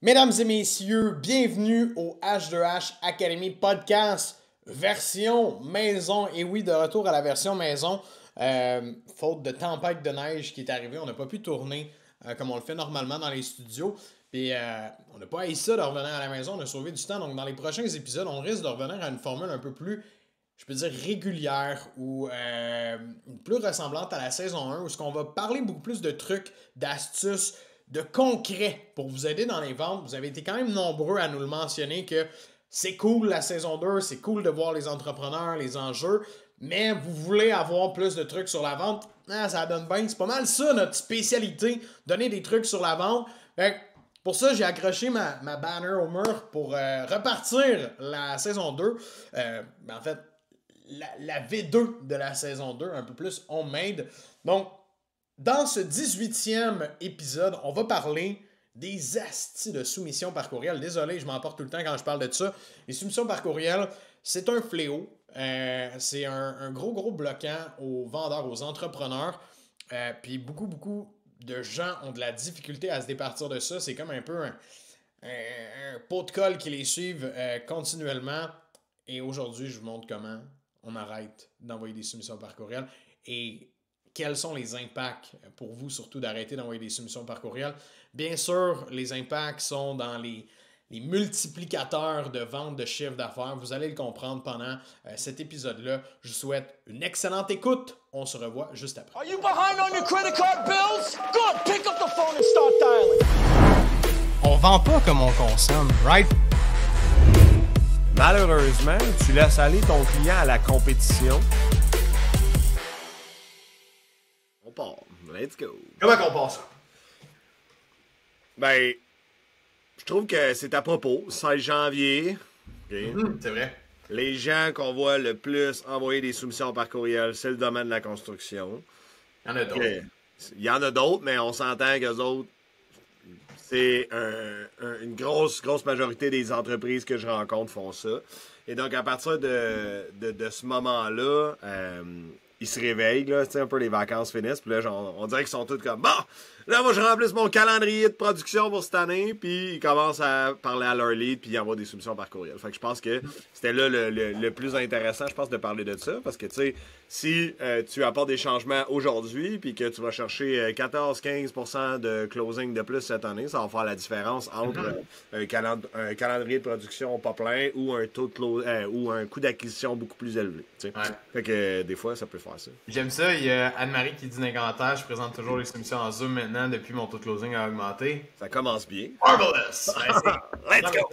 Mesdames et messieurs, bienvenue au H2H Academy Podcast version maison. Et oui, de retour à la version maison, faute de tempête de neige qui est arrivée, on n'a pas pu tourner comme on le fait normalement dans les studios. Puis on n'a pas haï ça de revenir à la maison, on a sauvé du temps. Donc dans les prochains épisodes, on risque de revenir à une formule un peu plus, je peux dire, régulière ou plus ressemblante à la saison 1, où on va parler beaucoup plus de trucs, d'astuces, de concret pour vous aider dans les ventes. Vous avez été quand même nombreux à nous le mentionner que c'est cool la saison 2, c'est cool de voir les entrepreneurs, les enjeux, mais vous voulez avoir plus de trucs sur la vente, ça donne bien. C'est pas mal ça notre spécialité, donner des trucs sur la vente. Fait que pour ça, j'ai accroché ma banner au mur pour repartir la saison 2. En fait, la V2 de la saison 2, un peu plus homemade. Donc, dans ce 18e épisode, on va parler des astis de soumission par courriel. Désolé, je m'emporte tout le temps quand je parle de ça. Les soumissions par courriel, c'est un fléau. C'est un gros bloquant aux vendeurs, aux entrepreneurs. Puis beaucoup de gens ont de la difficulté à se départir de ça. C'est comme un peu un pot de colle qui les suivent continuellement. Et aujourd'hui, je vous montre comment on arrête d'envoyer des soumissions par courriel et quels sont les impacts pour vous, surtout d'arrêter d'envoyer des soumissions par courriel. Bien sûr, les impacts sont dans les multiplicateurs de vente de chiffre d'affaires. Vous allez le comprendre pendant cet épisode-là. Je vous souhaite une excellente écoute. On se revoit juste après. Are you behind on your credit card bills? Good, pick up the phone and start dialing. On vend pas comme on consomme, right? Malheureusement, tu laisses aller ton client à la compétition. On part. Let's go. Comment qu'on passe? Ben, je trouve que c'est à propos. 16 janvier. Okay. C'est vrai. Les gens qu'on voit le plus envoyer des soumissions par courriel, c'est le domaine de la construction. Il y en a d'autres. Okay. Il y en a d'autres, mais on s'entend qu'eux autres, c'est une grosse majorité des entreprises que je rencontre font ça. Et donc, à partir de ce moment-là, ils se réveillent, là, un peu les vacances finissent, puis là, on dirait qu'ils sont tous comme « Bon, là, moi, je remplisse mon calendrier de production pour cette année », puis ils commencent à parler à leur lead, puis ils envoient des soumissions par courriel. Fait que je pense que c'était là le plus intéressant, je pense, de parler de ça, parce que, tu sais, si tu apportes des changements aujourd'hui, puis que tu vas chercher 14-15% de closing de plus cette année, ça va faire la différence entre un calendrier de production pas plein ou un taux de ou un coût d'acquisition beaucoup plus élevé. Ouais. Fait que des fois, ça peut faire ça. J'aime ça. Il y a Anne-Marie qui dit dans les commentaires, je présente toujours les soumissions en Zoom maintenant depuis mon taux de closing a augmenté. Ça commence bien. Marvelous! Let's go!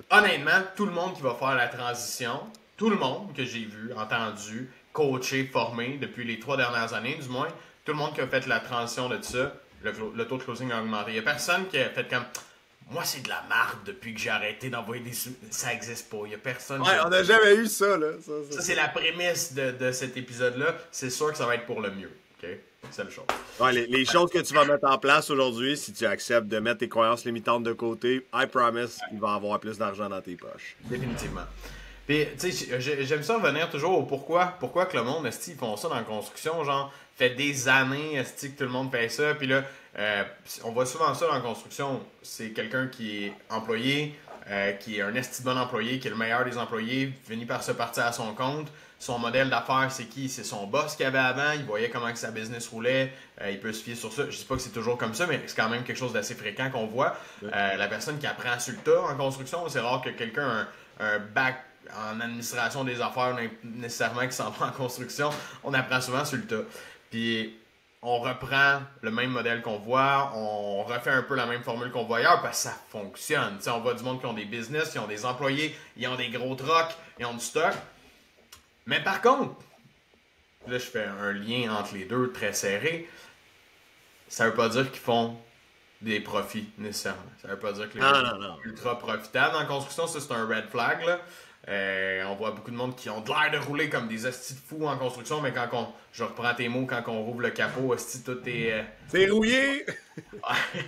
Honnêtement, tout le monde qui va faire la transition, tout le monde que j'ai vu, entendu, coaché, formé depuis les 3 dernières années, du moins, tout le monde qui a fait la transition de ça, le taux de closing a augmenté. Il n'y a personne qui a fait comme moi, c'est de la marde depuis que j'ai arrêté d'envoyer des ça existe pas. Il n'y a personne. Ouais, on n'a jamais eu ça, là. Ça, c'est la prémisse de cet épisode-là. C'est sûr que ça va être pour le mieux. OK? Seule chose. Ouais, les choses que tu vas mettre en place aujourd'hui, si tu acceptes de mettre tes croyances limitantes de côté, I promise, il va y avoir plus d'argent dans tes poches. Définitivement. Puis, tu sais, j'aime ça revenir toujours au pourquoi que le monde, esti, ils font ça dans la construction, genre, fait des années, esti, que tout le monde fait ça, puis là, on voit souvent ça dans la construction, c'est quelqu'un qui est employé, qui est un esti de bon employé, qui est le meilleur des employés, finit par se partir à son compte. Son modèle d'affaires, c'est qui? C'est son boss qu'il avait avant, il voyait comment que sa business roulait, il peut se fier sur ça. Je dis pas que c'est toujours comme ça, mais c'est quand même quelque chose d'assez fréquent qu'on voit. La personne qui apprend sur le tas en construction, c'est rare que quelqu'un a un bac en administration des affaires, nécessairement qui s'en va en construction, on apprend souvent sur le tas. Puis on reprend le même modèle qu'on voit, on refait un peu la même formule qu'on voit ailleurs parce que ça fonctionne. T'sais, on voit du monde qui ont des business, qui ont des employés, ils ont des gros trucks, ils ont du stock. Mais par contre, là je fais un lien entre les deux très serré, ça veut pas dire qu'ils font des profits nécessairement. Ça veut pas dire que les gens sont ultra profitables en construction, ça c'est un red flag là. On voit beaucoup de monde qui ont de l'air de rouler comme des hosties de fous en construction, mais je reprends tes mots, quand on rouvre le capot, hostie, tout est... C'est rouillé!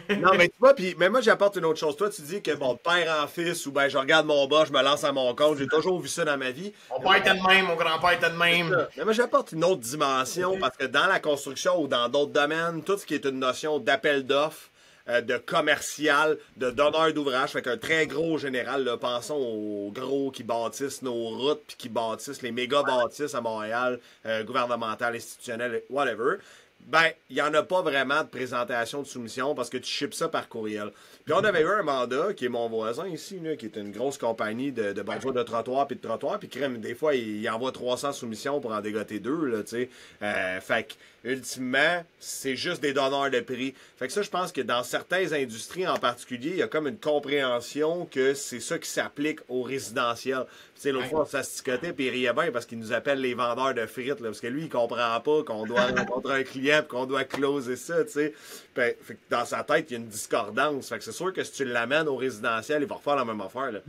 Non, mais tu vois, mais moi j'apporte une autre chose. Toi, tu dis que bon, père en fils, ou ben je regarde mon bas, je me lance à mon compte, j'ai toujours vu ça dans ma vie. Mon père était de même, mon grand-père était de même. Mais moi j'apporte une autre dimension, parce que dans la construction ou dans d'autres domaines, tout ce qui est une notion d'appel d'offres, de commercial, de donneur d'ouvrage. Fait qu'un très gros général, là, pensons aux gros qui bâtissent nos routes puis qui bâtissent les méga bâtisses à Montréal, gouvernementales, institutionnelles, whatever. Ben, il n'y en a pas vraiment de présentation de soumission parce que tu ships ça par courriel. Puis on avait eu un mandat, qui est mon voisin ici, là, qui est une grosse compagnie de bordure de trottoir puis de trottoir, puis crème, des fois, il envoie 300 soumissions pour en dégoter 2, là, tu sais. Fait que, ultimement, c'est juste des donneurs de prix. Fait que ça, je pense que dans certaines industries en particulier, il y a comme une compréhension que c'est ça qui s'applique au résidentiel. Tu sais, l'autre fois, on s'asticotait, puis il riait bien parce qu'il nous appelle les vendeurs de frites, là, parce que lui, il comprend pas qu'on doit rencontrer un client puis qu'on doit closer ça, tu sais. Fait que dans sa tête, il y a une discordance. Fait que c'est sûr que si tu l'amènes au résidentiel, il va refaire la même affaire, là.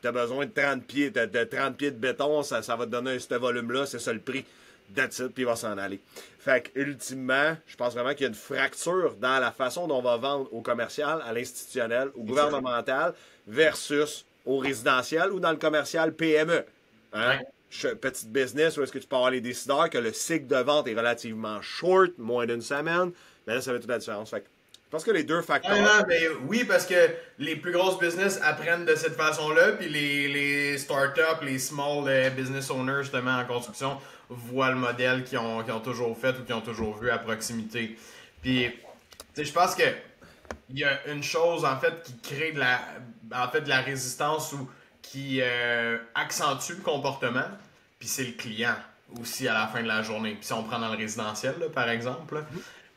T'as besoin de 30 pieds, de 30 pieds de béton, ça va te donner ce volume-là, c'est ça le prix. That's it, puis il va s'en aller. Fait que, ultimement, je pense vraiment qu'il y a une fracture dans la façon dont on va vendre au commercial, à l'institutionnel, au gouvernemental, versus au résidentiel ou dans le commercial PME. Hein? Petite business où est-ce que tu peux avoir les décideurs, que le cycle de vente est relativement short, moins d'une semaine, mais là, ça fait toute la différence. Fait que, je pense que les deux facteurs... Non, mais oui, parce que les plus grosses business apprennent de cette façon-là, puis les startups, les small business owners, justement, en construction, voient le modèle qu'ils ont toujours fait ou qu'ils ont toujours vu à proximité. Puis, tu sais, je pense que il y a une chose, en fait, qui crée de la résistance ou qui accentue le comportement, puis c'est le client aussi à la fin de la journée. Puis si on prend dans le résidentiel, là, par exemple, là,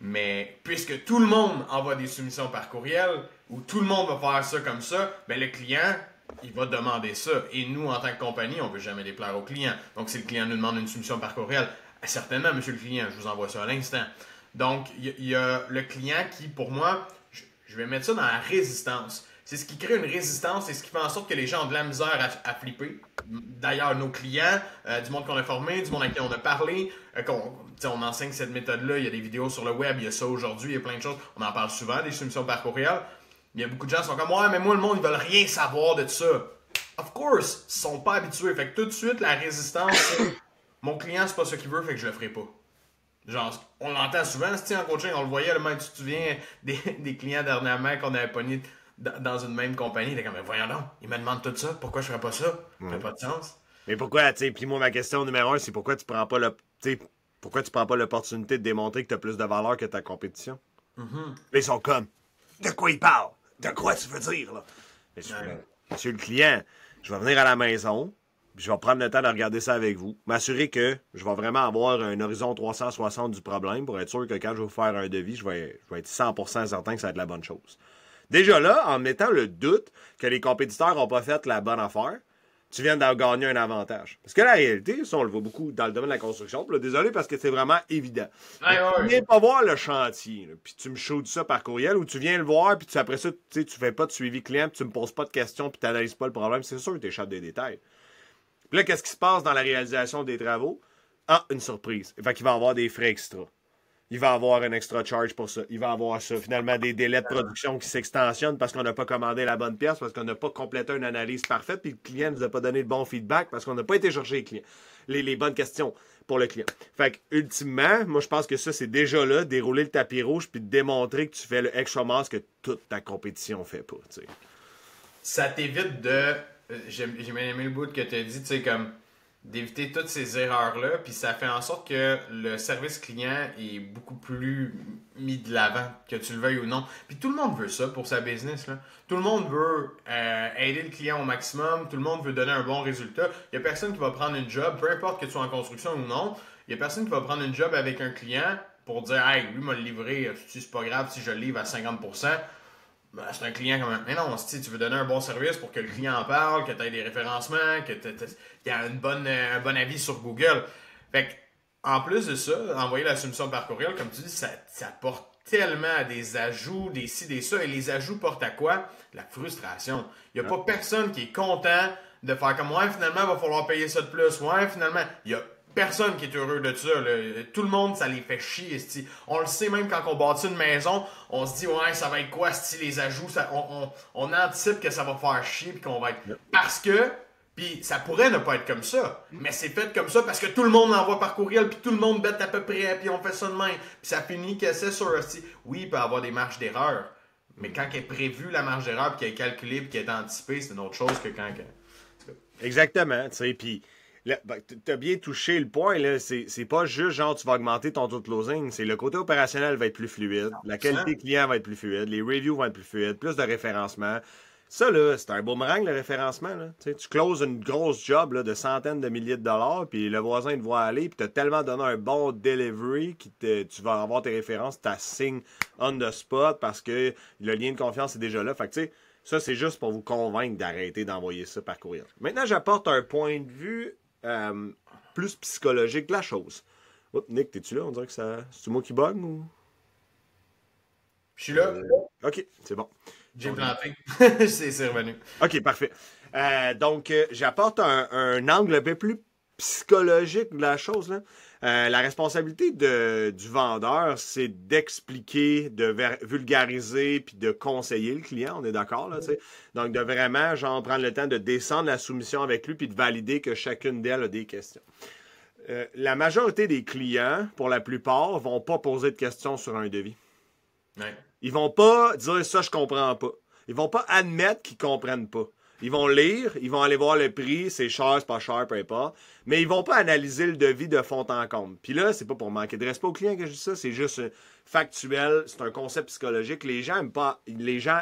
mais puisque tout le monde envoie des soumissions par courriel, ou tout le monde va faire ça comme ça, ben le client, il va demander ça. Et nous, en tant que compagnie, on ne veut jamais déplaire au client. Donc, si le client nous demande une soumission par courriel, certainement, monsieur le client, je vous envoie ça à l'instant. Donc, il y a le client qui, pour moi, je vais mettre ça dans la résistance. C'est ce qui crée une résistance, c'est ce qui fait en sorte que les gens ont de la misère à flipper. D'ailleurs, nos clients, du monde qu'on a formé, du monde à qui on a parlé, on enseigne cette méthode-là, il y a des vidéos sur le web, il y a ça aujourd'hui, il y a plein de choses. On en parle souvent, des soumissions par courriel. Il y a beaucoup de gens qui sont comme « Ouais, mais moi, le monde, ils veulent rien savoir de ça. » Of course, ils sont pas habitués. Fait que tout de suite, la résistance, c'est « Mon client, c'est pas ce qu'il veut, fait que je le ferai pas. » Genre, on l'entend souvent, en coaching, on le voyait, le mec, tu te souviens des clients dernièrement qu'on avait pognés dans une même compagnie, il était comme, mais voyons donc, il me demande tout ça, pourquoi je ferais pas ça? Ça fait pas de sens. Mais pourquoi, tu sais, puis moi, ma question numéro 1, c'est pourquoi tu prends pas l'opportunité de démontrer que tu as plus de valeur que ta compétition? Là, ils sont comme, de quoi ils parlent? De quoi tu veux dire, là? Monsieur le client, je vais venir à la maison, puis je vais prendre le temps de regarder ça avec vous, m'assurer que je vais vraiment avoir un horizon 360 du problème pour être sûr que quand je vais vous faire un devis, je vais être 100% certain que ça va être la bonne chose. Déjà là, en mettant le doute que les compétiteurs n'ont pas fait la bonne affaire, tu viens d'en gagner un avantage. Parce que la réalité, ça on le voit beaucoup dans le domaine de la construction, là, désolé parce que c'est vraiment évident. Tu viens pas voir le chantier, là, puis tu me shoots ça par courriel, ou tu viens le voir, puis après ça, tu fais pas de suivi client, puis tu me poses pas de questions, puis tu n'analyses pas le problème, c'est sûr que tu échappes des détails. Puis là, qu'est-ce qui se passe dans la réalisation des travaux? Ah, une surprise. Fait qu'il va y avoir des frais extra. Il va avoir un extra charge pour ça. Il va avoir ça. Finalement, des délais de production qui s'extensionnent parce qu'on n'a pas commandé la bonne pièce, parce qu'on n'a pas complété une analyse parfaite, puis le client ne nous a pas donné le bon feedback parce qu'on n'a pas été chercher les bonnes questions pour le client. Fait que, ultimement, moi, je pense que ça, c'est déjà là, dérouler le tapis rouge puis démontrer que tu fais le extra mile que toute ta compétition fait pas, tu sais. Ça t'évite de... J'ai bien aimé le bout que tu as dit, tu sais, comme... d'éviter toutes ces erreurs-là, puis ça fait en sorte que le service client est beaucoup plus mis de l'avant, que tu le veuilles ou non. Puis tout le monde veut ça pour sa business, là. Tout le monde veut aider le client au maximum, tout le monde veut donner un bon résultat. Il n'y a personne qui va prendre une job, peu importe que tu sois en construction ou non, il n'y a personne qui va prendre une job avec un client pour dire « Hey, lui m'a livré, c'est pas grave si je le livre à 50%. » Ben, c'est un client comme un... Mais non, si tu veux donner un bon service pour que le client en parle, que tu aies des référencements, qu'il y a un bon avis sur Google. Fait que, en plus de ça, envoyer la soumission par courriel, comme tu dis, ça porte tellement à des ajouts, des ci, des ça. Et les ajouts portent à quoi? La frustration. Il n'y a pas personne qui est content de faire comme « Ouais, finalement, il va falloir payer ça de plus. Ouais, finalement... » Il y a personne qui est heureux de ça. Là. Tout le monde, ça les fait chier. C'ti. On le sait même quand on bâtit une maison, on se dit, ouais, ça va être quoi, les ajouts? Ça, on anticipe que ça va faire chier puis qu'on va être... Parce que, puis ça pourrait ne pas être comme ça, mais c'est fait comme ça parce que tout le monde l'envoie par courriel puis tout le monde bête à peu près puis on fait ça de même. Puis ça finit que c'est sûr. Oui, il peut y avoir des marges d'erreur, Mais quand elle est prévue, la marge d'erreur, puis qu'elle est calculée, puis qu'elle est anticipée, c'est une autre chose que quand... Exactement, tu sais, puis t'as bien touché le point, là, c'est pas juste genre tu vas augmenter ton taux de closing, c'est le côté opérationnel va être plus fluide, la qualité client va être plus fluide, les reviews vont être plus fluides, plus de référencement. Ça, là, c'est un boomerang, le référencement, là. Tu sais, tu closes une grosse job là, de centaines de milliers de dollars, puis le voisin te voit aller, puis t'as tellement donné un bon delivery tu vas avoir tes références, ta signe on the spot, parce que le lien de confiance est déjà là. Fait que, tu sais, ça, c'est juste pour vous convaincre d'arrêter d'envoyer ça par courriel. Maintenant, j'apporte un point de vue plus psychologique de la chose. Oups, Nick, t'es-tu là? On dirait que ça... C'est moi qui bug ou... Je suis là. OK, c'est bon. J'ai planté. c'est revenu. OK, parfait. Donc, j'apporte un angle un peu plus psychologique de la chose, là. La responsabilité du vendeur, c'est d'expliquer, de vulgariser puis de conseiller le client, on est d'accord, là, tu sais. Donc, de vraiment, genre, prendre le temps de descendre la soumission avec lui puis de valider que chacune d'elles a des questions. La majorité des clients, pour la plupart, vont pas poser de questions sur un devis. Ouais. Ils vont pas dire ça, je comprends pas. Ils vont pas admettre qu'ils comprennent pas. Ils vont lire, ils vont aller voir le prix, c'est cher, c'est pas cher, peu importe. Mais ils vont pas analyser le devis de fond en comble. Puis là, c'est pas pour manquer de respect aux clients que je dis ça, c'est juste factuel, c'est un concept psychologique. Les gens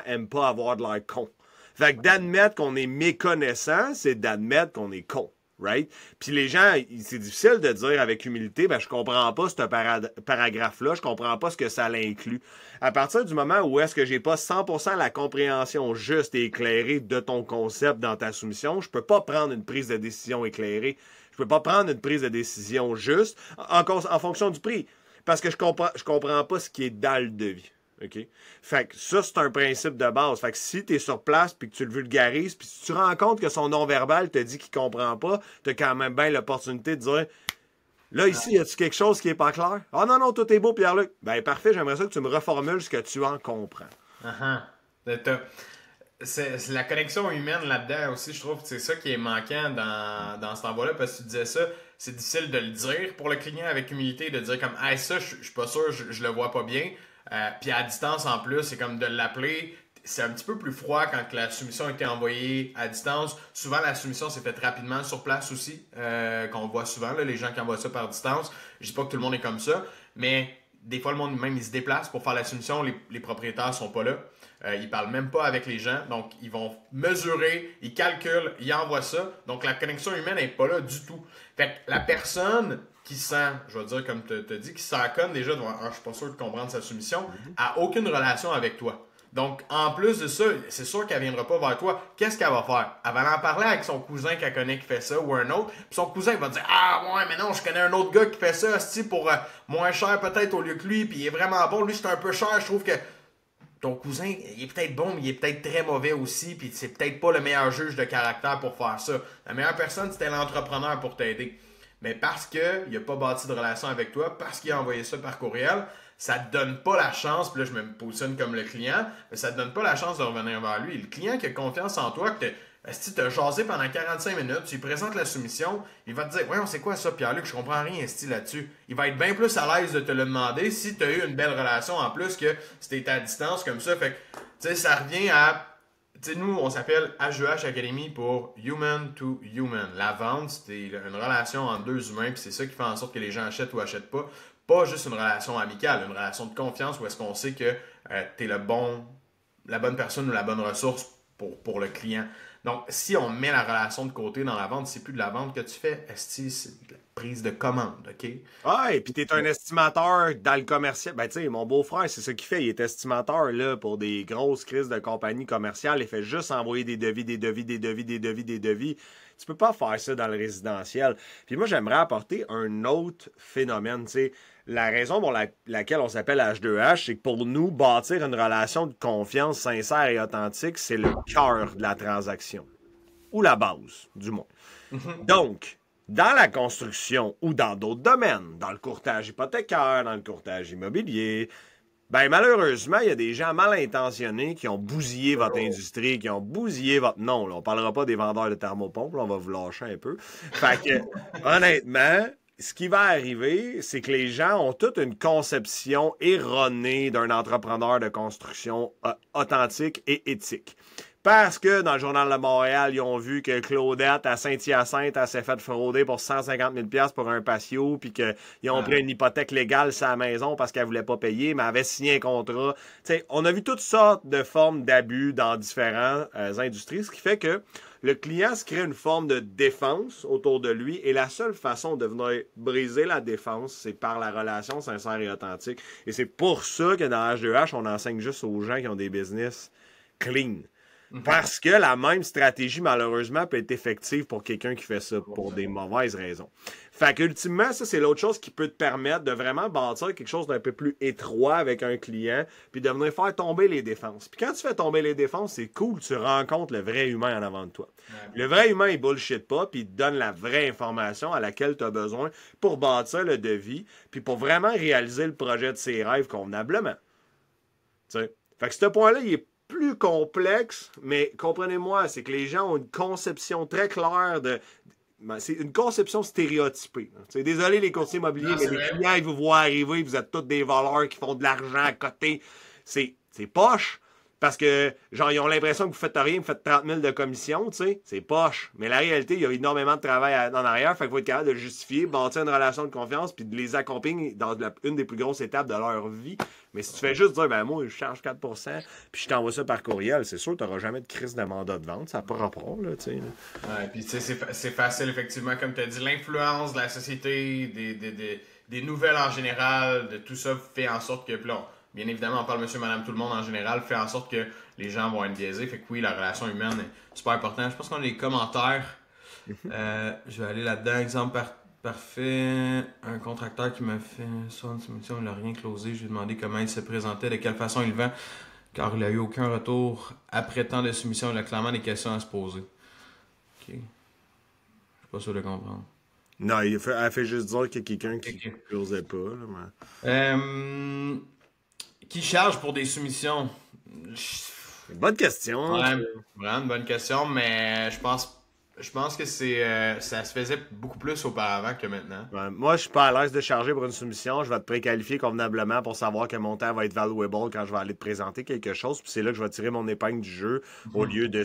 aiment pas avoir de l'air con. Fait que d'admettre qu'on est méconnaissant, c'est d'admettre qu'on est con. Right? Puis les gens, c'est difficile de dire avec humilité, ben je comprends pas ce paragraphe-là, je comprends pas ce que ça l'inclut. À partir du moment où est-ce que j'ai pas 100% la compréhension juste et éclairée de ton concept dans ta soumission, je peux pas prendre une prise de décision éclairée. Je peux pas prendre une prise de décision juste en fonction du prix. Parce que je comprends pas ce qui est dans le devis. OK? Fait que ça, c'est un principe de base. Fait que si tu es sur place puis que tu le vulgarises, puis si tu rends compte que son non-verbal te dit qu'il comprend pas, tu as quand même bien l'opportunité de dire là, ici, y a-tu quelque chose qui est pas clair? Ah non, tout est beau, Pierre-Luc. Ben parfait, j'aimerais ça que tu me reformules ce que tu en comprends. C'est la connexion humaine là-dedans aussi, je trouve que c'est ça qui est manquant dans cet envoi-là, parce que tu disais ça, c'est difficile de le dire pour le client avec humilité, de dire comme hey, ça, je suis pas sûr, je le vois pas bien. Puis à distance en plus, c'est comme de l'appeler. C'est un petit peu plus froid quand la soumission a été envoyée à distance. Souvent, la soumission s'est faite rapidement sur place aussi, qu'on voit souvent, là, les gens qui envoient ça par distance. Je dis pas que tout le monde est comme ça, mais des fois, le monde même, il se déplace pour faire la soumission. Les propriétaires sont pas là. Ils parlent même pas avec les gens. Donc, ils vont mesurer, ils calculent, ils envoient ça. Donc, la connexion humaine n'est pas là du tout. Fait que la personne qui sent, je vais dire comme tu as dit, qui s'en conne déjà devant je suis pas sûr de comprendre sa soumission, a aucune relation avec toi. Donc, en plus de ça, c'est sûr qu'elle viendra pas vers toi. Qu'est-ce qu'elle va faire? Elle va en parler avec son cousin qu'elle connaît qui fait ça ou un autre. Puis son cousin va dire ah ouais, mais non, je connais un autre gars qui fait ça, pour moins cher peut-être au lieu que lui, puis il est vraiment bon. Lui, c'est un peu cher. Je trouve que ton cousin, il est peut-être bon, mais il est peut-être très mauvais aussi, puis c'est peut-être pas le meilleur juge de caractère pour faire ça. La meilleure personne, c'était l'entrepreneur pour t'aider. Mais parce qu'il n'a pas bâti de relation avec toi, parce qu'il a envoyé ça par courriel, ça ne te donne pas la chance, puis là je me positionne comme le client, mais ça ne te donne pas la chance de revenir vers lui. Et le client qui a confiance en toi, que tu as jasé pendant 45 minutes, tu lui présentes la soumission, il va te dire « Ouais, on sait quoi ça, Pierre-Luc, je comprends rien là-dessus. » Il va être bien plus à l'aise de te le demander si tu as eu une belle relation en plus que c'était à distance comme ça. Fait que, tu sais, ça revient à... Tu sais, nous, on s'appelle H2H Academy pour Human to Human. La vente, c'est une relation entre deux humains, puis c'est ça qui fait en sorte que les gens achètent ou achètent pas. Pas juste une relation amicale, une relation de confiance où est-ce qu'on sait que tu es la bonne personne ou la bonne ressource pour le client. Donc, si on met la relation de côté dans la vente, c'est plus de la vente que tu fais. C'est de la prise de commande, OK? Ah, et puis t'es un estimateur dans le commercial. Ben, tu sais, mon beau-frère, c'est ce qu'il fait. Il est estimateur, là, pour des grosses crises de compagnie commerciale. Il fait juste envoyer des devis. Tu peux pas faire ça dans le résidentiel. Puis moi, j'aimerais apporter un autre phénomène, tu sais. La raison pour laquelle on s'appelle H2H, c'est que pour nous, bâtir une relation de confiance sincère et authentique, c'est le cœur de la transaction. Ou la base, du moins. Donc, dans la construction ou dans d'autres domaines, dans le courtage hypothécaire, dans le courtage immobilier, ben malheureusement, il y a des gens mal intentionnés qui ont bousillé votre industrie, qui ont bousillé votre nom. Là, on parlera pas des vendeurs de thermopompes, là, on va vous lâcher un peu. Fait que, honnêtement, ce qui va arriver, c'est que les gens ont toute une conception erronée d'un entrepreneur de construction authentique et éthique. Parce que dans le Journal de Montréal, ils ont vu que Claudette, à Saint-Hyacinthe, elle s'est fait frauder pour 150 000 $ pour un patio, puis qu'ils ont pris une hypothèque légale sur la maison parce qu'elle voulait pas payer, mais elle avait signé un contrat. T'sais, on a vu toutes sortes de formes d'abus dans différentes industries, ce qui fait que le client se crée une forme de défense autour de lui, et la seule façon de venir briser la défense, c'est par la relation sincère et authentique. Et c'est pour ça que dans H2H, on enseigne juste aux gens qui ont des business clean. Parce que la même stratégie, malheureusement, peut être effective pour quelqu'un qui fait ça pour des mauvaises raisons. Fait qu'ultimement, ça, c'est l'autre chose qui peut te permettre de vraiment bâtir quelque chose d'un peu plus étroit avec un client, puis de venir faire tomber les défenses. Puis quand tu fais tomber les défenses, c'est cool, tu rencontres le vrai humain en avant de toi. Le vrai humain, il bullshit pas, puis il te donne la vraie information à laquelle tu as besoin pour bâtir le devis, puis pour vraiment réaliser le projet de ses rêves convenablement. T'sais. Fait que ce point-là, il est plus complexe, mais comprenez-moi, c'est que les gens ont une conception très claire de... C'est une conception stéréotypée. Désolé les courtiers immobiliers, mais les clients, ils vous voient arriver, vous êtes tous des voleurs qui font de l'argent à côté. C'est poche. Parce que, genre, ils ont l'impression que vous faites rien, vous faites 30 000 de commission, tu sais. C'est poche. Mais la réalité, il y a énormément de travail en arrière. Fait qu'il faut être capable de le justifier, bâtir une relation de confiance, puis de les accompagner dans une des plus grosses étapes de leur vie. Mais si tu fais juste dire, ben moi, je charge 4%, puis je t'envoie ça par courriel, c'est sûr que tu n'auras jamais de crise de mandat de vente. Ça n'a pas rapport, là, tu sais. Ouais, puis tu sais, c'est facile, effectivement, comme tu as dit, l'influence de la société, des nouvelles en général, de tout ça fait en sorte que, là, bien évidemment, on parle monsieur, madame, tout le monde en général, fait en sorte que les gens vont être biaisés. Fait que oui, la relation humaine est super importante. Je pense qu'on a des commentaires. Je vais aller là-dedans. Exemple parfait. Un contracteur qui m'a fait ça en soumission, il n'a rien closé. Je lui ai demandé comment il se présentait, de quelle façon il vend, car il n'a eu aucun retour après tant de soumission. Il a clairement des questions à se poser. Ok. Je suis pas sûr de comprendre. Non, elle fait juste dire qu'il y a quelqu'un qui ne closait pas. Là, mais... Qui charge pour des soumissions? Bonne question. Ouais, vraiment une bonne question, mais je pense que ça se faisait beaucoup plus auparavant que maintenant. Ouais, moi, je suis pas à l'aise de charger pour une soumission. Je vais te préqualifier convenablement pour savoir que mon temps va être valuable quand je vais aller te présenter quelque chose. Puis c'est là que je vais tirer mon épingle du jeu au lieu de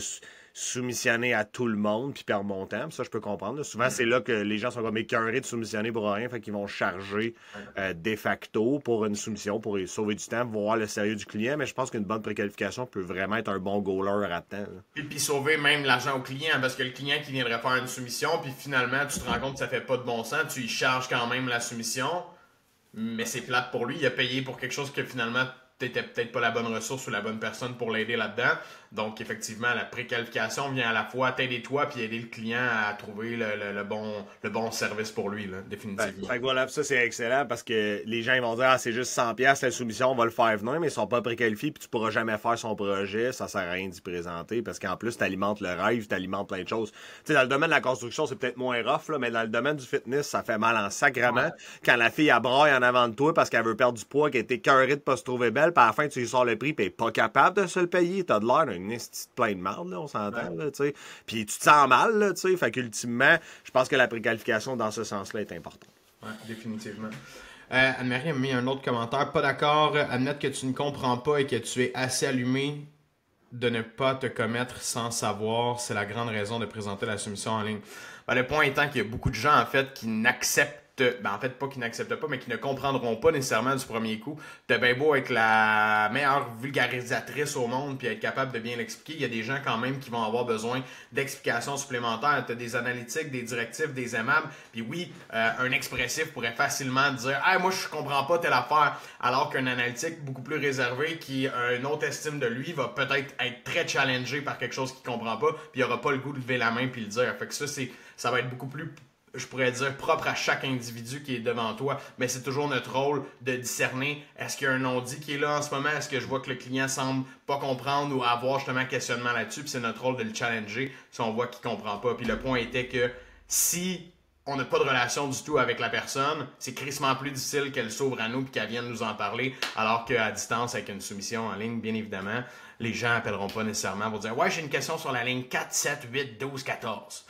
soumissionner à tout le monde puis perdre mon temps. Puis ça, je peux comprendre. Souvent, c'est là que les gens sont comme écœurés de soumissionner pour rien. Fait qu'ils vont charger de facto pour une soumission pour sauver du temps, voir le sérieux du client. Mais je pense qu'une bonne préqualification peut vraiment être un bon goaler à temps. Et puis sauver même l'argent au client, parce que le client qui viendrait faire une soumission, puis finalement, tu te rends compte que ça fait pas de bon sens, tu y charges quand même la soumission, mais c'est plate pour lui. Il a payé pour quelque chose que finalement, t'étais peut-être pas la bonne ressource ou la bonne personne pour l'aider là-dedans. Donc, effectivement, la préqualification vient à la fois t'aider toi puis aider le client à trouver le bon service pour lui, là, définitivement. Fait que voilà, ça c'est excellent parce que les gens ils vont dire « Ah, c'est juste 100$ la soumission, on va le faire venir », mais ils sont pas préqualifiés puis tu pourras jamais faire son projet, ça sert à rien d'y présenter parce qu'en plus, t'alimentes le rêve, t'alimentes plein de choses. Tu sais, dans le domaine de la construction, c'est peut-être moins rough, là, mais dans le domaine du fitness, ça fait mal en sacrament quand la fille, elle braille en avant de toi parce qu'elle veut perdre du poids, qu'elle est écœurée de pas se trouver belle, puis à la fin, tu lui sors le prix puis elle est pas capable de se le payer. T'as de l'air d'une petite plein de marde, là, on s'entend, là, tu sais. Puis tu te sens mal, là, tu sais. Fait qu'ultimement, je pense que la préqualification dans ce sens-là est importante. Ouais, définitivement. Anne-Marie a mis un autre commentaire. Pas d'accord. Admettre que tu ne comprends pas et que tu es assez allumé de ne pas te commettre sans savoir, c'est la grande raison de présenter la soumission en ligne. Ben, le point étant qu'il y a beaucoup de gens, en fait, qui n'acceptent en fait, pas qu'ils n'acceptent pas, mais qui ne comprendront pas nécessairement du premier coup. T'as bien beau être la meilleure vulgarisatrice au monde puis être capable de bien l'expliquer, il y a des gens quand même qui vont avoir besoin d'explications supplémentaires. T'as des analytiques, des directives, des aimables. Puis oui, un expressif pourrait facilement dire « Ah, moi, je comprends pas telle affaire », alors qu'un analytique beaucoup plus réservé qui a une autre estime de lui va peut-être être très challengé par quelque chose qu'il comprend pas puis il aura pas le goût de lever la main puis le dire. Fait que ça va être beaucoup plus, je pourrais dire, propre à chaque individu qui est devant toi, mais c'est toujours notre rôle de discerner, est-ce qu'il y a un non-dit qui est là en ce moment, est-ce que je vois que le client semble pas comprendre ou avoir justement un questionnement là-dessus, puis c'est notre rôle de le challenger si on voit qu'il comprend pas. Puis le point était que si on n'a pas de relation du tout avec la personne, c'est crissement plus difficile qu'elle s'ouvre à nous puis qu'elle vienne nous en parler, alors qu'à distance, avec une soumission en ligne, bien évidemment, les gens appelleront pas nécessairement pour dire « Ouais, j'ai une question sur la ligne 4, 7, 8, 12, 14 ».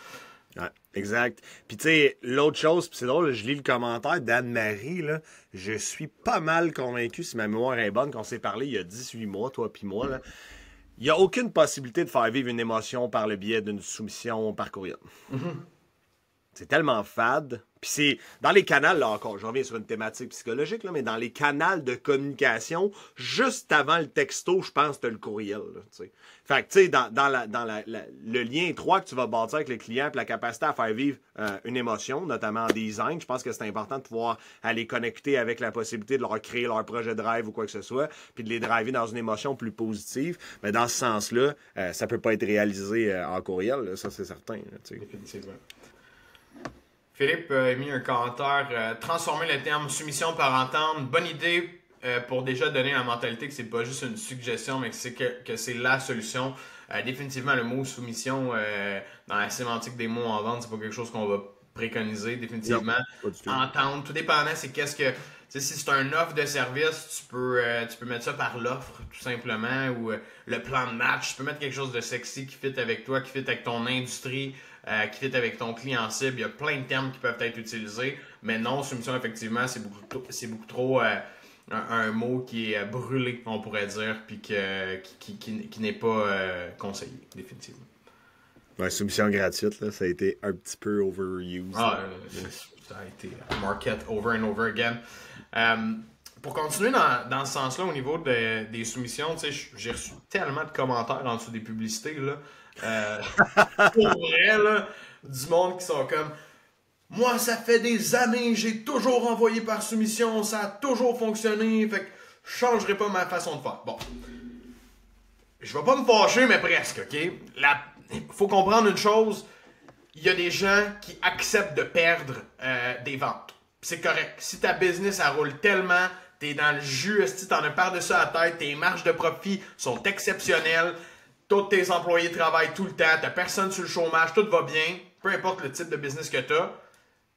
Ouais, exact. Puis tu sais, l'autre chose, puis c'est drôle, je lis le commentaire d'Anne-Marie, là, je suis pas mal convaincu, si ma mémoire est bonne, qu'on s'est parlé il y a 18 mois, toi puis moi, là. Il n'y a aucune possibilité de faire vivre une émotion par le biais d'une soumission par courriel. C'est tellement fade. Puis c'est dans les canaux, là encore, je reviens sur une thématique psychologique, là, mais dans les canaux de communication, juste avant le texto, je pense que tu as le courriel. Là, t'sais. Fait que tu sais, dans le lien étroit que tu vas bâtir avec le client, puis la capacité à faire vivre une émotion, notamment en design, je pense que c'est important de pouvoir aller connecter avec la possibilité de leur créer leur projet de rêve ou quoi que ce soit, puis de les driver dans une émotion plus positive. Mais dans ce sens-là, ça peut pas être réalisé en courriel, là, ça c'est certain. Là, définitivement. Philippe a mis un commentaire transformer le terme soumission par entente. Bonne idée pour déjà donner la mentalité que c'est pas juste une suggestion, mais que c'est la solution. Définitivement, le mot soumission dans la sémantique des mots en vente, c'est pas quelque chose qu'on va préconiser. Définitivement, entente. Tout dépendant, c'est qu'est-ce que. Si c'est un offre de service, tu peux mettre ça par l'offre, tout simplement, ou le plan de match. Tu peux mettre quelque chose de sexy qui fit avec toi, qui fit avec ton industrie, qui fit avec ton client cible. Il y a plein de termes qui peuvent être utilisés, mais non, soumission, effectivement, c'est beaucoup trop un mot qui est brûlé, on pourrait dire, puis qui n'est pas conseillé, définitivement. Ouais, soumission gratuite, là, ça a été un petit peu overused. Ça a été market over and over again. Pour continuer dans ce sens-là, au niveau des soumissions, j'ai reçu tellement de commentaires en dessous des publicités. Là, pour vrai, là, du monde qui sont comme « Moi, ça fait des années, j'ai toujours envoyé par soumission, ça a toujours fonctionné, fait que je changerai pas ma façon de faire. » Bon, je vais pas me fâcher, mais presque, OK? Faut comprendre une chose, il y a des gens qui acceptent de perdre des ventes. C'est correct. Si ta business, elle roule tellement, t'es dans le jus, si t'en as par-dessus la tête, tes marges de profit sont exceptionnelles, tous tes employés travaillent tout le temps, t'as personne sur le chômage, tout va bien, peu importe le type de business que t'as,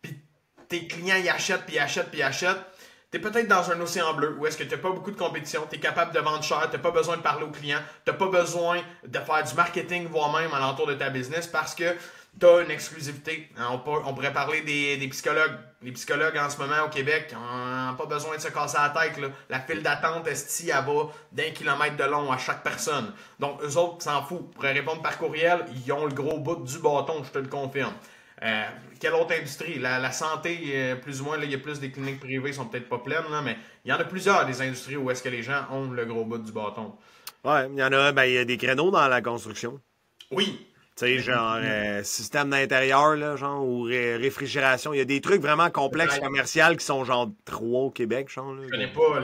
puis tes clients, ils achètent, puis achètent, puis achètent, t'es peut-être dans un océan bleu où est-ce que t'as pas beaucoup de compétition, t'es capable de vendre cher, t'as pas besoin de parler aux clients, t'as pas besoin de faire du marketing, voire même alentour de ta business, parce que t'as une exclusivité. On pourrait parler des psychologues. Les psychologues en ce moment au Québec n'ont pas besoin de se casser la tête. Là. La file d'attente, elle va d'1 kilomètre de long à chaque personne. Donc, eux autres s'en foutent. Pour répondre par courriel, ils ont le gros bout du bâton, je te le confirme. Quelle autre industrie? La santé, plus ou moins, il y a plus des cliniques privées, sont peut-être pas pleines, là, mais il y en a plusieurs des industries où est-ce que les gens ont le gros bout du bâton. Ouais, il y en a, il y a des créneaux dans la construction. Oui. Tu sais, genre, système d'intérieur, là, genre, ou réfrigération. Il y a des trucs vraiment complexes commerciaux qui sont, genre, 3 au Québec, genre. Là. Je connais pas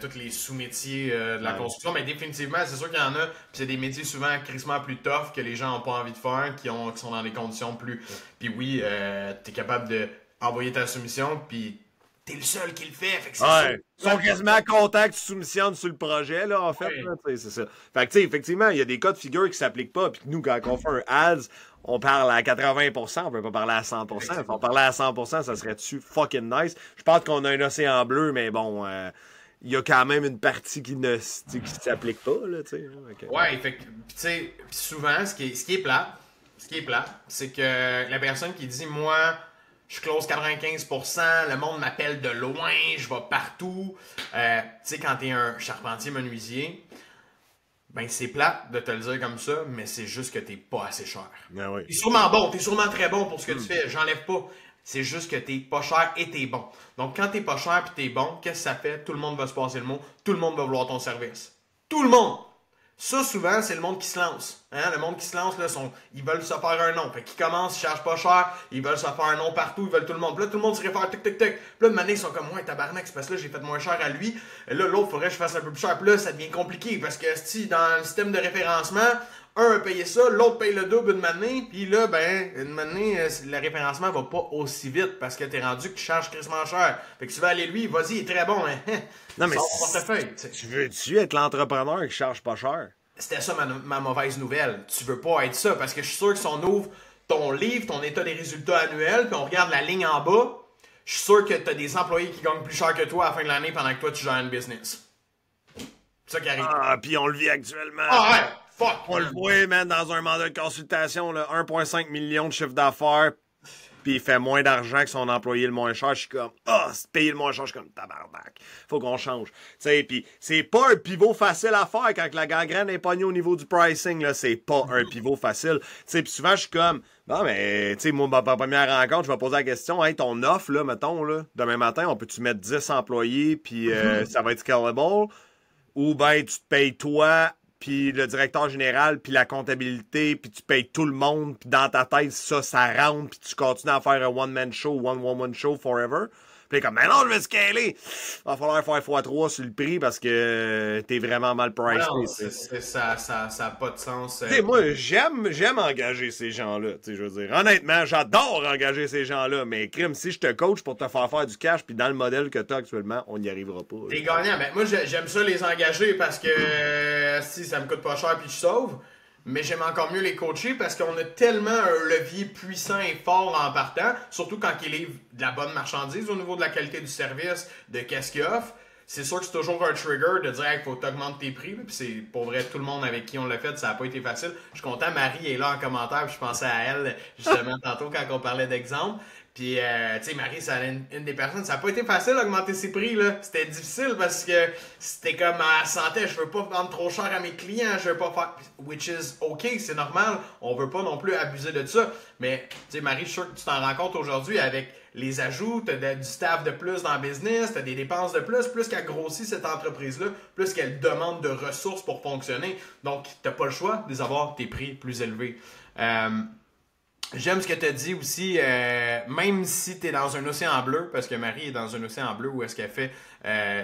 tous les sous-métiers de la construction, mais définitivement, c'est sûr qu'il y en a. Puis c'est des métiers souvent crissement plus tough que les gens n'ont pas envie de faire, qui sont dans des conditions plus. Puis oui, t'es capable d'envoyer ta soumission, puis t'es le seul qui le fait. Fait que c'est ils sont quasiment contents que tu soumissionnes sur le projet, là, en fait. Là, c'est ça. Fait que, tu sais, effectivement, il y a des cas de figure qui s'appliquent pas. Puis nous, quand on fait un ads, on parle à 80%, on peut pas parler à 100%. Si on parlait à 100%, ça serait-tu fucking nice? Je pense qu'on a un océan bleu, mais bon, il y a quand même une partie qui s'applique pas, là, tu sais. Okay. Ouais, fait que, tu sais, souvent, ce qui est plate, c'est que la personne qui dit, moi, je close 95%, le monde m'appelle de loin, je vais partout. Tu sais, quand t'es un charpentier menuisier, ben c'est plate de te le dire comme ça, mais c'est juste que t'es pas assez cher. Ah oui. T'es sûrement bon, t'es sûrement très bon pour ce que tu fais, j'enlève pas. C'est juste que t'es pas cher et t'es bon. Donc quand t'es pas cher et t'es bon, qu'est-ce que ça fait? Tout le monde va se passer le mot, tout le monde va vouloir ton service. Tout le monde! Ça, souvent, c'est le monde qui se lance. Hein? Le monde qui se lance, là, ils veulent se faire un nom. Fait qu'ils commencent, ils cherchent pas cher, ils veulent se faire un nom partout, ils veulent tout le monde. Puis là, tout le monde se réfère, tic, tic, tic. Puis là, de manière, ils sont comme, ouais, tabarnak, c'est parce que là, j'ai fait moins cher à lui. Et là, l'autre, faudrait que je fasse un peu plus cher. Puis là, ça devient compliqué parce que, si, dans le système de référencement, un a payé ça, l'autre paye le double une manée, puis là, ben, une manée, le référencement va pas aussi vite parce que t'es rendu que tu charges crissement cher. Fait que tu vas aller lui, vas-y, il est très bon, hein. Non, mais tu veux-tu être l'entrepreneur qui charge pas cher? C'était ça ma mauvaise nouvelle. Tu veux pas être ça, parce que je suis sûr que si on ouvre ton livre, ton état des résultats annuels, puis on regarde la ligne en bas, je suis sûr que tu as des employés qui gagnent plus cher que toi à la fin de l'année pendant que toi, tu gères une business. C'est ça qui arrive. Ah, puis on le vit actuellement. Ah ouais! Fuck! On le voit, man, dans un mandat de consultation, là, 1,5 million de chiffre d'affaires, puis il fait moins d'argent que son employé le moins cher. Je suis comme, c'est payé le moins cher. Je suis comme, tabarnak. Faut qu'on change. Tu sais, puis c'est pas un pivot facile à faire quand la gangrène est pognée au niveau du pricing, là. C'est pas un pivot facile. Tu sais, puis souvent, je suis comme, non, mais, tu sais, moi, ma première rencontre, je vais poser la question, hey, ton offre, là, mettons, là, demain matin, on peut-tu mettre 10 employés, puis ça va être scalable? Ou ben, tu te payes toi, puis le directeur général, puis la comptabilité, puis tu payes tout le monde, puis dans ta tête, ça rentre, puis tu continues à faire un one-man show, one-woman show forever. Puis comme, mais non, je vais scaler! Il va falloir faire x3 sur le prix parce que t'es vraiment mal pricé. Non, ça a pas de sens. T'sais, moi, j'aime engager ces gens-là. Je veux dire, honnêtement, j'adore engager ces gens-là, mais crime, si je te coach pour te faire du cash, puis dans le modèle que t'as actuellement, on n'y arrivera pas. T'es gagnant. Ben, moi, j'aime ça les engager parce que si ça me coûte pas cher puis je sauve. Mais j'aime encore mieux les coacher parce qu'on a tellement un levier puissant et fort en partant, surtout quand ils livrent de la bonne marchandise au niveau de la qualité du service, de qu'est-ce qu'ils offrent. C'est sûr que c'est toujours un trigger de dire il faut que tu augmentes tes prix. Puis c'est pour vrai, tout le monde avec qui on l'a fait, ça n'a pas été facile. Je suis content, Marie est là en commentaire, puis je pensais à elle justement tantôt quand on parlait d'exemple. Puis, tu sais, Marie, c'est une des personnes, ça n'a pas été facile d'augmenter ses prix, là. C'était difficile parce que c'était comme, elle sentait, je veux pas vendre trop cher à mes clients, je veux pas faire, which is OK, c'est normal, on veut pas non plus abuser de ça. Mais, tu sais, Marie, je suis sûr que tu t'en rends compte aujourd'hui avec les ajouts, t'as du staff de plus dans le business, t'as des dépenses de plus qu'elle grossit cette entreprise-là, plus qu'elle demande de ressources pour fonctionner. Donc, t'as pas le choix de les avoir tes prix plus élevés. J'aime ce que tu as dit aussi, même si tu es dans un océan bleu, parce que Marie est dans un océan bleu où est-ce qu'elle fait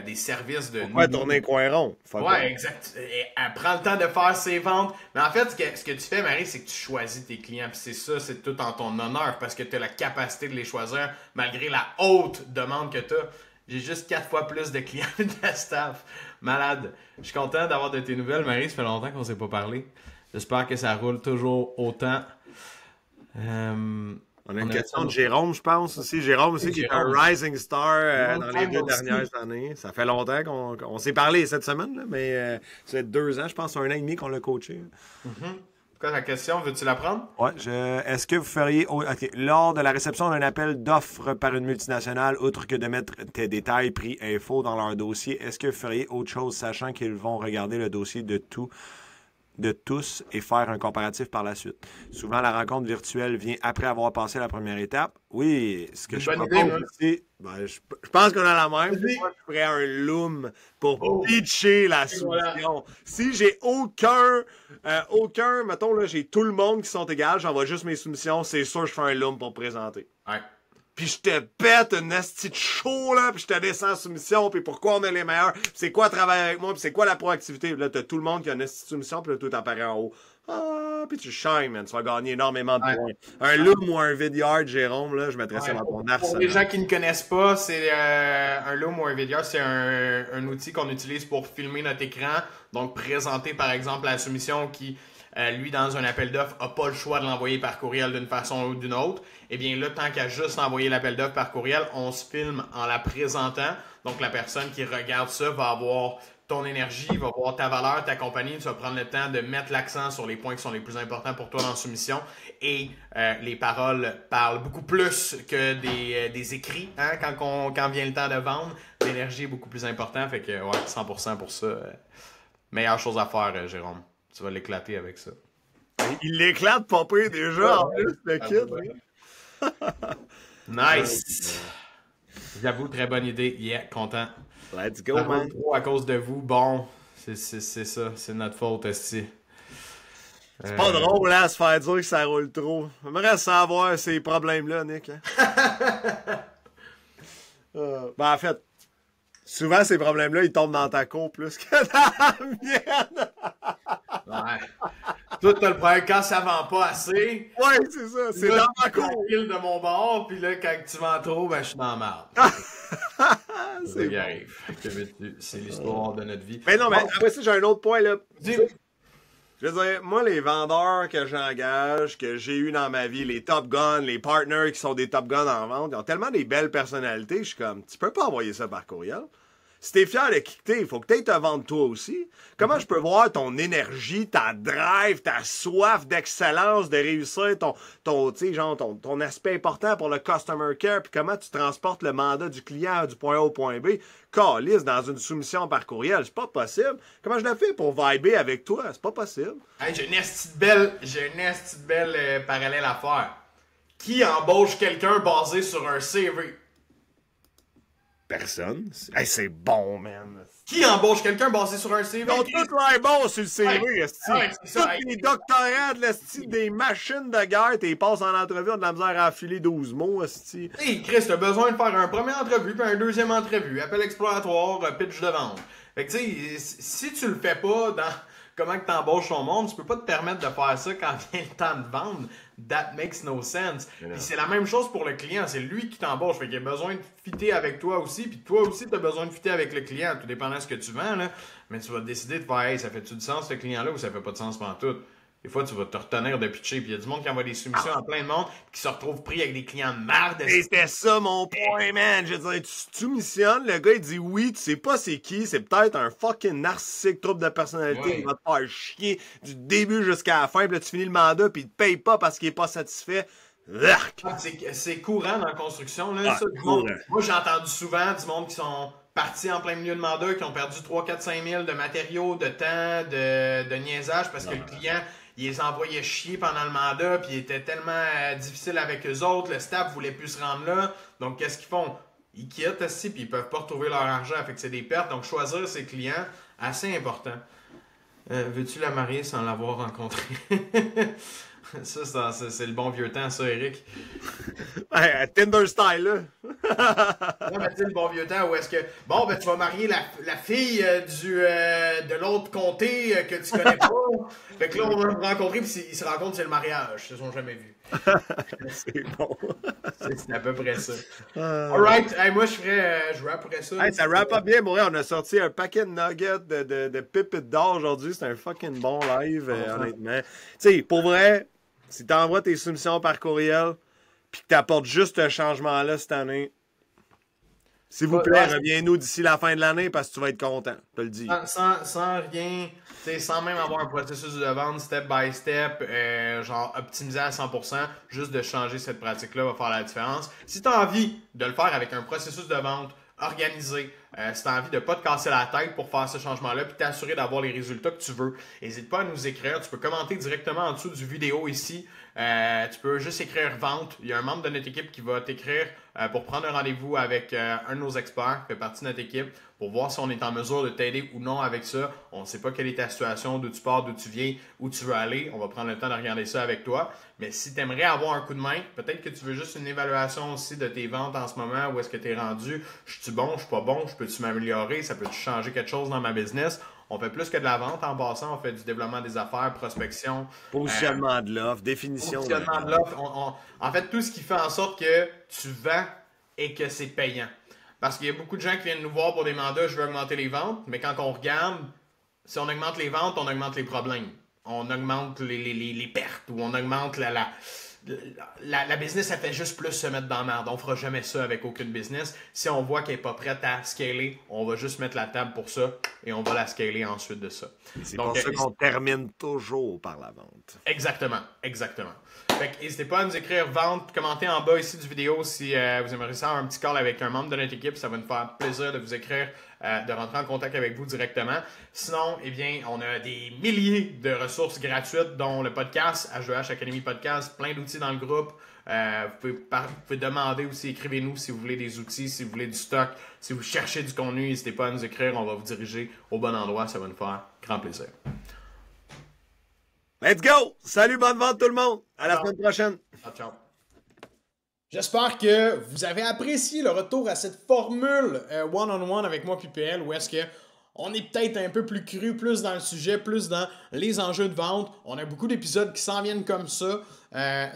des services de... Pourquoi tourner coin rond? Ouais, exact. Elle prend le temps de faire ses ventes. Mais en fait, ce que tu fais, Marie, c'est que tu choisis tes clients. Puis c'est ça, c'est tout en ton honneur, parce que tu as la capacité de les choisir malgré la haute demande que tu as. J'ai juste 4 fois plus de clients de la staff. Malade. Je suis content d'avoir de tes nouvelles, Marie. Ça fait longtemps qu'on ne s'est pas parlé. J'espère que ça roule toujours autant. On a une question de Jérôme, je pense aussi. Jérôme aussi, qui est un rising star dans les 2 dernières années. Ça fait longtemps qu'on s'est parlé cette semaine, là, mais ça fait 2 ans, je pense, 1 an et demi qu'on l'a coaché. Quoi, la question, veux-tu la prendre? Oui. Est-ce que vous feriez, lors de la réception d'un appel d'offres par une multinationale, outre que de mettre tes détails, prix, infos dans leur dossier, est-ce que vous feriez autre chose, sachant qu'ils vont regarder le dossier de tous et faire un comparatif par la suite? Souvent, la rencontre virtuelle vient après avoir passé la première étape. Oui, ce que je propose aussi, je pense qu'on a la même. Moi, je ferais un loom pour pitcher la soumission. Si j'ai aucun, mettons, là, j'ai tout le monde qui sont égales, j'envoie juste mes soumissions, c'est sûr que je fais un loom pour présenter. Ouais. Puis je te pète une esti de show, là, puis je te descends en soumission, puis pourquoi on est les meilleurs, puis c'est quoi travailler avec moi, puis c'est quoi la proactivité. Puis là, t'as tout le monde qui a une esti de soumission, puis là, tout apparaît en haut. Ah, puis tu shines, man, tu vas gagner énormément de points. Un loom ou un vidyard, Jérôme, là, je mettrais ça dans ton arsenal. Pour les gens qui ne connaissent pas, c'est un loom ou un vidyard, c'est un outil qu'on utilise pour filmer notre écran, donc présenter, par exemple, la soumission qui... lui, dans un appel d'offres, n'a pas le choix de l'envoyer par courriel d'une façon ou d'une autre. Eh bien là, tant qu'à juste envoyer l'appel d'offres par courriel, on se filme en la présentant. Donc, la personne qui regarde ça va avoir ton énergie, va voir ta valeur, ta compagnie. Tu vas prendre le temps de mettre l'accent sur les points qui sont les plus importants pour toi dans la soumission. Et les paroles parlent beaucoup plus que des écrits, hein, quand vient le temps de vendre. L'énergie est beaucoup plus importante. Fait que, ouais, 100% pour ça. Meilleure chose à faire, Jérôme. Tu vas l'éclater avec ça. Il l'éclate pas pire déjà, en plus, le kid. Nice! J'avoue, très bonne idée. Yeah, content. Let's go, man. À cause de vous, bon, c'est ça. C'est notre faute, esti. C'est pas drôle, là, se faire dire que ça roule trop. J'aimerais savoir ces problèmes-là, Nick. Hein? En fait, souvent, ces problèmes-là, ils tombent dans ta cour plus que dans la mienne. Ouais. Toi, t'as le problème quand ça vend pas assez. Ouais, c'est ça. C'est dans ma cour. De mon bord, puis là, quand tu vends trop, ben, je suis dans la merde. C'est ce qui arrive. C'est l'histoire de notre vie. Mais non, mais après ça, j'ai un autre point, là. Je veux dire, moi, les vendeurs que j'engage, que j'ai eu dans ma vie, les Top Guns, les partners qui sont des Top Guns en vente, ils ont tellement des belles personnalités, je suis comme, tu peux pas envoyer ça par courriel. Si t'es fier de qui t'es, il faut que t'aies te vendre toi aussi. Comment je peux voir ton énergie, ta drive, ta soif d'excellence, de réussir ton aspect important pour le customer care, puis comment tu transportes le mandat du client du point A au point B, calisse dans une soumission par courriel, c'est pas possible. Comment je le fais pour vibrer avec toi? C'est pas possible. Hey, j'ai une esti de belle parallèle à faire. Qui embauche quelqu'un basé sur un CV? Personne. Hey, c'est bon, man. Qui embauche quelqu'un basé sur un CV? Ils ont tous l'air bons sur le CV, esti. Ouais, c'est ça, Tous les doctorats de l'esti, des machines de guerre, t'es passes en entrevue, on a de la misère à affiler 12 mots, esti. Hey, Chris, t'as besoin de faire un premier entrevue, puis un deuxième entrevue, appel exploratoire, pitch de vente. Fait que tu sais, si tu le fais pas dans comment que t'embauches ton monde, tu peux pas te permettre de faire ça quand vient le temps de vendre. That makes no sense. Puis c'est la même chose pour le client, c'est lui qui t'embauche, fait qu'il a besoin de fitter avec toi aussi, puis toi aussi t'as besoin de fitter avec le client, tout dépendant de ce que tu vends, là. Mais tu vas décider de faire, hey, ça fait-tu du sens ce client-là ou ça fait pas de sens pendant tout? Des fois, tu vas te retenir de pitcher. Puis il y a du monde qui envoie des soumissions à plein de monde qui se retrouve pris avec des clients de marde. Et c'était ça mon point, man. Je veux dire, tu missionnes, le gars il dit oui, tu sais pas c'est qui, c'est peut-être un fucking narcissique, trouble de personnalité qui va te faire chier du début jusqu'à la fin. Puis là, tu finis le mandat, puis il te paye pas parce qu'il est pas satisfait. C'est courant dans la construction. Là, ça, monde, moi, j'ai entendu souvent du monde qui sont partis en plein milieu de mandat, qui ont perdu 3, 4, 5 000 de matériaux, de temps, de niaisage parce que le client... Il les envoyait chier pendant le mandat, puis il était tellement difficile avec eux autres, le staff voulait plus se rendre là. Donc, qu'est-ce qu'ils font? Ils quittent aussi, puis ils peuvent pas retrouver leur argent, fait que c'est des pertes. Donc, choisir ses clients, assez important. Veux-tu la marier sans l'avoir rencontrée? Ça, c'est le bon vieux temps, ça, Eric. Ouais, Tinder style, là. Non, mais tu sais, le bon vieux temps où est-ce que... Bon, ben, tu vas marier la fille de l'autre comté que tu connais pas. Fait que là, on va me rencontrer, puis ils se rencontrent, c'est le mariage. Ils se sont jamais vus. C'est bon. C'est à peu près ça. Alright, hey, moi, je rapperais ça. Hey, ça wrap up bien, moi. On a sorti un paquet de nuggets de pépites d'or aujourd'hui. C'est un fucking bon live, honnêtement. Tu sais, pour vrai... Si tu envoies tes soumissions par courriel, puis que tu apportes juste ce changement-là cette année, s'il vous plaît, reviens-nous d'ici la fin de l'année parce que tu vas être content. Je te le dis. Sans rien, sans même avoir un processus de vente step by step, genre optimisé à 100%, juste de changer cette pratique-là va faire la différence. Si tu as envie de le faire avec un processus de vente organisé, si tu as envie de ne pas te casser la tête pour faire ce changement-là puis t'assurer d'avoir les résultats que tu veux, n'hésite pas à nous écrire. Tu peux commenter directement en dessous du vidéo ici. Tu peux juste écrire vente. Il y a un membre de notre équipe qui va t'écrire pour prendre un rendez-vous avec un de nos experts qui fait partie de notre équipe pour voir si on est en mesure de t'aider ou non avec ça. On ne sait pas quelle est ta situation, d'où tu pars, d'où tu viens, où tu veux aller. On va prendre le temps de regarder ça avec toi. Mais si tu aimerais avoir un coup de main, peut-être que tu veux juste une évaluation aussi de tes ventes en ce moment, où est-ce que tu es rendu, je suis bon, je suis pas bon, je peux-tu m'améliorer, ça peut-tu changer quelque chose dans ma business? On fait plus que de la vente en passant, on fait du développement des affaires, prospection. Positionnement de l'offre, définition. Positionnement de l'offre. En fait, tout ce qui fait en sorte que tu vends et que c'est payant. Parce qu'il y a beaucoup de gens qui viennent nous voir pour des mandats, je veux augmenter les ventes, mais quand on regarde, si on augmente les ventes, on augmente les problèmes. On augmente les pertes ou on augmente la business, ça fait juste plus se mettre dans la merde. On fera jamais ça avec aucune business. Si on voit qu'elle n'est pas prête à scaler, on va juste mettre la table pour ça et on va la scaler ensuite de ça. C'est pour ça qu'on termine toujours par la vente. Exactement. Fait que n'hésitez pas à nous écrire vente, commentez en bas ici du vidéo si vous aimeriez ça, un petit call avec un membre de notre équipe. Ça va nous faire plaisir de vous écrire, de rentrer en contact avec vous directement. Sinon, eh bien, on a des milliers de ressources gratuites, dont le podcast, H2H Academy Podcast, plein d'outils dans le groupe. Vous pouvez demander aussi, écrivez-nous si vous voulez des outils, si vous voulez du stock, si vous cherchez du contenu, n'hésitez pas à nous écrire, on va vous diriger au bon endroit, ça va nous faire grand plaisir. Let's go! Salut, bonne vente tout le monde! À la semaine prochaine! Ciao. J'espère que vous avez apprécié le retour à cette formule one-on-one avec moi puis PL, où est-ce que on est peut-être un peu plus cru, plus dans le sujet, plus dans les enjeux de vente. On a beaucoup d'épisodes qui s'en viennent comme ça.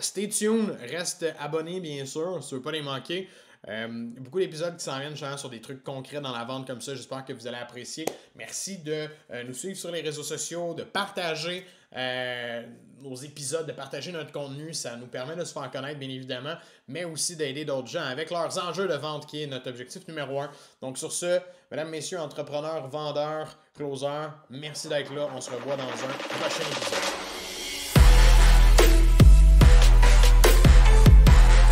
Stay tuned, reste abonné bien sûr, si tu veux pas les manquer. Beaucoup d'épisodes qui s'en viennent sur des trucs concrets dans la vente comme ça. J'espère que vous allez apprécier. Merci de nous suivre sur les réseaux sociaux, de partager nos épisodes, de partager notre contenu. Ça nous permet de se faire connaître, bien évidemment, mais aussi d'aider d'autres gens avec leurs enjeux de vente, qui est notre objectif numéro 1. Donc sur ce, mesdames, messieurs, entrepreneurs, vendeurs, closers, merci d'être là. On se revoit dans un prochain épisode.